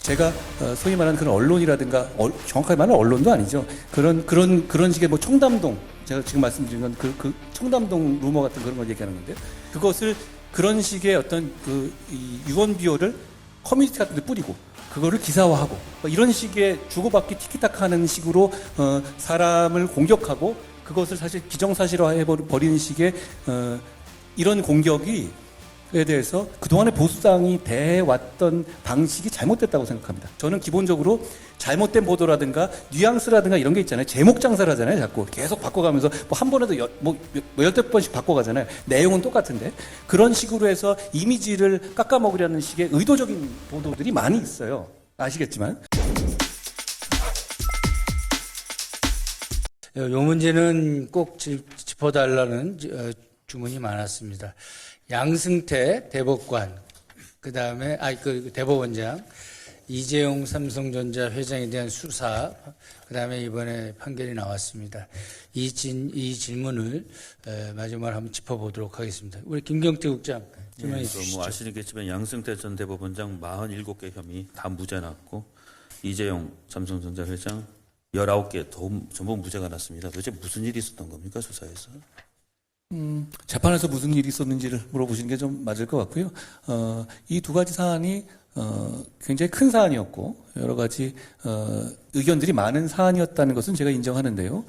제가 소위 말하는 그런 언론이라든가 정확하게 말하면 언론도 아니죠. 그런 식의 뭐 청담동, 제가 지금 말씀드린 건 그 청담동 루머 같은 그런 걸 얘기하는 건데요. 그것을 그런 식의 어떤 이 유언 비어를 커뮤니티 같은 데 뿌리고 그거를 기사화하고 이런 식의 주고받기 티키타카하는 식으로 사람을 공격하고 그것을 사실 기정사실화해 버리는 식의 이런 공격이 에 대해서 그동안의 보수당이 대해왔던 방식이 잘못됐다고 생각합니다. 저는 기본적으로 잘못된 보도라든가 뉘앙스라든가 이런 게 있잖아요. 제목 장사를 하잖아요. 자꾸 계속 바꿔가면서 뭐 한 번에도 열댓 번씩 바꿔가잖아요. 내용은 똑같은데 그런 식으로 해서 이미지를 깎아먹으려는 식의 의도적인 보도들이 많이 있어요. 아시겠지만. 이 문제는 꼭 짚어달라는 주문이 많았습니다. 양승태 대법관, 그 다음에, 대법원장, 이재용 삼성전자 회장에 대한 수사, 그 다음에 이번에 판결이 나왔습니다. 이 질문을 마지막으로 한번 짚어보도록 하겠습니다. 우리 김경태 국장, 질문해 주시죠. 뭐 아시겠지만 양승태 전 대법원장 47개 혐의 다 무죄 났고, 이재용 삼성전자 회장 19개 전부 무죄가 났습니다. 도대체 무슨 일이 있었던 겁니까, 수사에서? 재판에서 무슨 일이 있었는지를 물어보시는 게 좀 맞을 것 같고요. 이 두 가지 사안이 굉장히 큰 사안이었고 여러 가지 의견들이 많은 사안이었다는 것은 제가 인정하는데요.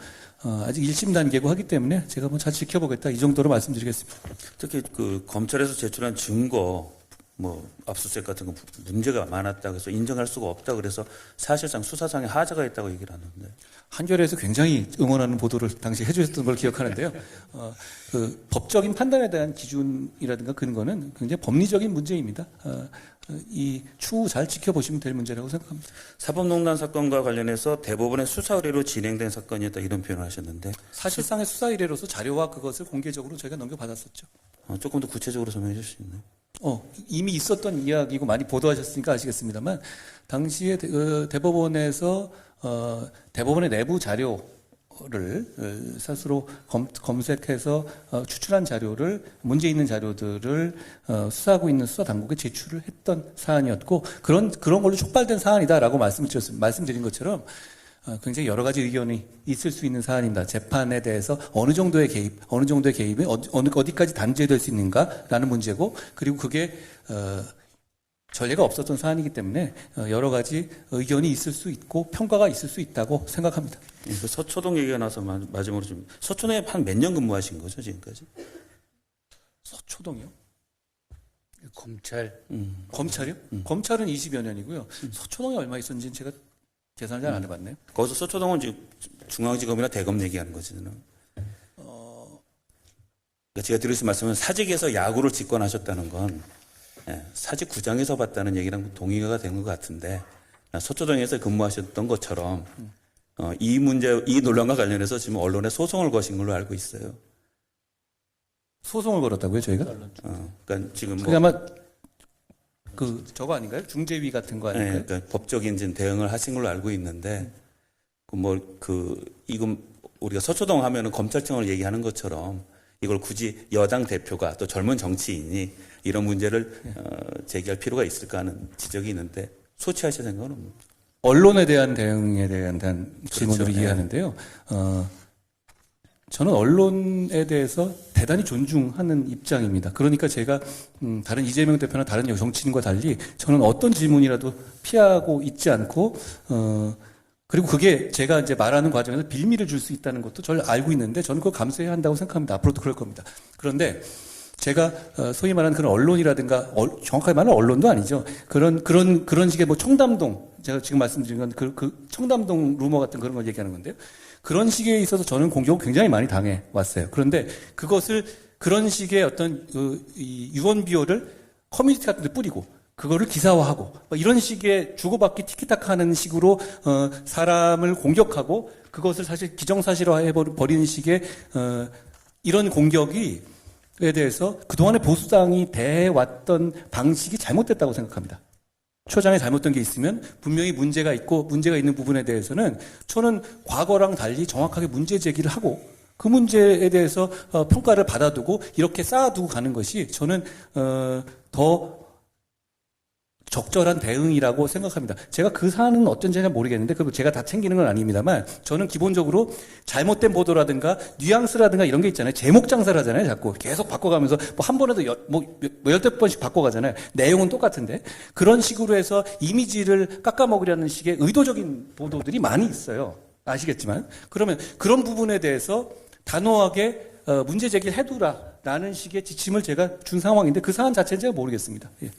아직 1심 단계고 하기 때문에 제가 뭐 잘 지켜보겠다 이 정도로 말씀드리겠습니다. 특히 그 검찰에서 제출한 증거, 뭐 압수수색 같은 거 문제가 많았다 그래서 인정할 수가 없다 그래서 사실상 수사상에 하자가 있다고 얘기를 하는데. 한겨레에서 굉장히 응원하는 보도를 당시 해주셨던 걸 기억하는데요. 그 법적인 판단에 대한 기준이라든가 근거는 굉장히 법리적인 문제입니다. 이 추후 잘 지켜보시면 될 문제라고 생각합니다. 사법농단 사건과 관련해서 대법원의 수사 의뢰로 진행된 사건이었다 이런 표현을 하셨는데 사실상의 수사 의뢰로서 자료와 그것을 공개적으로 저희가 넘겨받았었죠. 조금 더 구체적으로 설명해 주실 수 있나요? 이미 있었던 이야기고 많이 보도하셨으니까 아시겠습니다만 당시에 대법원에서 대법원의 내부 자료를 스스로 검색해서 추출한 자료를 문제 있는 자료들을 수사하고 있는 수사 당국에 제출을 했던 사안이었고 그런 걸로 촉발된 사안이다라고 말씀드린 것처럼 굉장히 여러 가지 의견이 있을 수 있는 사안입니다. 재판에 대해서 어느 정도의 개입이 어디까지 단죄될 수 있는가라는 문제고 그리고 그게 전례가 없었던 사안이기 때문에 여러 가지 의견이 있을 수 있고 평가가 있을 수 있다고 생각합니다. 그 서초동 얘기가 나서 마지막으로 좀 서초동에 한 몇 년 근무하신 거죠 지금까지? 서초동이요? 검찰이요? 검찰은 20여 년이고요. 서초동에 얼마 있었는지는 제가 계산을 잘 안 해봤네요. 거기서 서초동은 지금 중앙지검이나 대검 얘기하는 거지. 그러니까 제가 드릴 말씀은 사직에서 야구를 직권하셨다는 건 사직구장에서 봤다는 얘기랑 동의가 되는 것 같은데 서초동에서 근무하셨던 것처럼 이 논란과 관련해서 지금 언론에 소송을 거신 걸로 알고 있어요. 소송을 걸었다고요, 저희가? 그러니까 지금 그게 아마 저거 아닌가요? 중재위 같은 거 아닌가요? 네, 그러니까 법적인 대응을 하신 걸로 알고 있는데 이건 우리가 서초동 하면은 검찰청을 얘기하는 것처럼 이걸 굳이 여당 대표가 또 젊은 정치인이 이런 문제를 제기할 필요가 있을까 하는 지적이 있는데 소치하실 생각은 없나요? 언론에 대한 대응에 대한 질문으로 그렇죠. 이해하는데요. 저는 언론에 대해서 대단히 존중하는 입장입니다. 그러니까 제가 다른 이재명 대표나 다른 정치인과 달리 저는 어떤 질문이라도 피하고 있지 않고 그리고 그게 제가 이제 말하는 과정에서 빌미를 줄 수 있다는 것도 저를 알고 있는데 저는 그걸 감수해야 한다고 생각합니다. 앞으로도 그럴 겁니다. 그런데 제가 소위 말하는 그런 언론이라든가 정확하게 말하면 언론도 아니죠. 그런 식의 뭐 청담동, 제가 지금 말씀드린 건 그 청담동 루머 같은 그런 걸 얘기하는 건데요. 그런 식에 있어서 저는 공격을 굉장히 많이 당해 왔어요. 그런데 그것을 그런 식의 어떤 이 유언 비어를 커뮤니티 같은 데 뿌리고 그거를 기사화하고 이런 식의 주고받기 티키타카하는 식으로 사람을 공격하고 그것을 사실 기정사실화해 버리는 식의 이런 공격이 에 대해서 그동안의 보수당이 대해왔던 방식이 잘못됐다고 생각합니다. 초장에 잘못된 게 있으면 분명히 문제가 있고 문제가 있는 부분에 대해서는 저는 과거랑 달리 정확하게 문제 제기를 하고 그 문제에 대해서 평가를 받아두고 이렇게 쌓아두고 가는 것이 저는 더 적절한 대응이라고 생각합니다. 제가 그 사안은 어쩐지 잘 모르겠는데, 그 제가 다 챙기는 건 아닙니다만, 저는 기본적으로 잘못된 보도라든가, 뉘앙스라든가 이런 게 있잖아요. 제목 장사를 하잖아요, 자꾸. 계속 바꿔가면서, 뭐 한 번에도 열댓 번씩 바꿔가잖아요. 내용은 똑같은데. 그런 식으로 해서 이미지를 깎아먹으려는 식의 의도적인 보도들이 많이 있어요. 아시겠지만. 그러면 그런 부분에 대해서 단호하게 문제 제기를 해두라라는 식의 지침을 제가 준 상황인데, 그 사안 자체는 제가 모르겠습니다. 예.